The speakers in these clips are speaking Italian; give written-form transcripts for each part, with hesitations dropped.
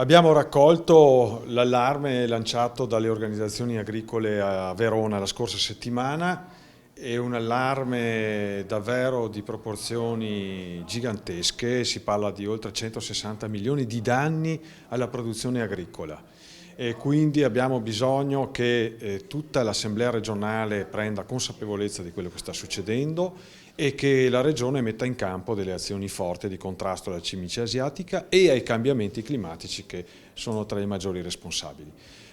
Abbiamo raccolto l'allarme lanciato dalle organizzazioni agricole a Verona la scorsa settimana. È un allarme davvero di proporzioni gigantesche, si parla di oltre 160 milioni di danni alla produzione agricola. E quindi abbiamo bisogno che tutta l'Assemblea regionale prenda consapevolezza di quello che sta succedendo e che la Regione metta in campo delle azioni forti di contrasto alla cimice asiatica e ai cambiamenti climatici che sono tra i maggiori responsabili.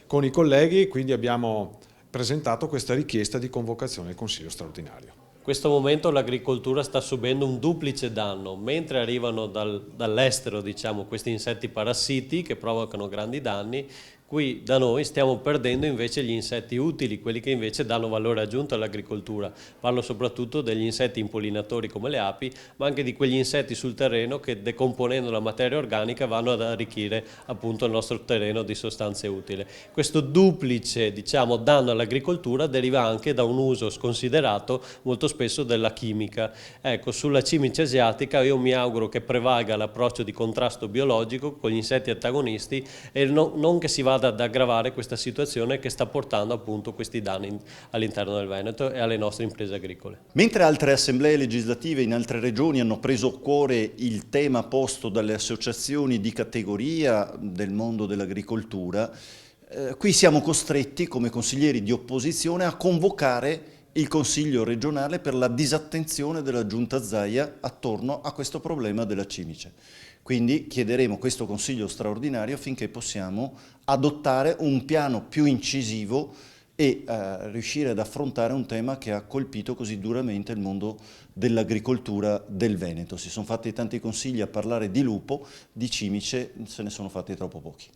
Con i colleghi quindi abbiamo presentato questa richiesta di convocazione del Consiglio straordinario. In questo momento l'agricoltura sta subendo un duplice danno, mentre arrivano dall'estero, diciamo, questi insetti parassiti che provocano grandi danni. Qui da noi stiamo perdendo invece gli insetti utili, quelli che invece danno valore aggiunto all'agricoltura. Parlo soprattutto degli insetti impollinatori come le api, ma anche di quegli insetti sul terreno che, decomponendo la materia organica, vanno ad arricchire appunto il nostro terreno di sostanze utili. Questo duplice, diciamo, danno all'agricoltura deriva anche da un uso sconsiderato molto spesso della chimica. Ecco, sulla cimice asiatica io mi auguro che prevalga l'approccio di contrasto biologico con gli insetti antagonisti e non che si vada ad aggravare questa situazione che sta portando appunto questi danni all'interno del Veneto e alle nostre imprese agricole. Mentre altre assemblee legislative in altre regioni hanno preso a cuore il tema posto dalle associazioni di categoria del mondo dell'agricoltura, qui siamo costretti come consiglieri di opposizione a convocare il Consiglio regionale per la disattenzione della Giunta Zaia attorno a questo problema della cimice. Quindi chiederemo questo Consiglio straordinario affinché possiamo adottare un piano più incisivo e riuscire ad affrontare un tema che ha colpito così duramente il mondo dell'agricoltura del Veneto. Si sono fatti tanti consigli a parlare di lupo, di cimice se ne sono fatti troppo pochi.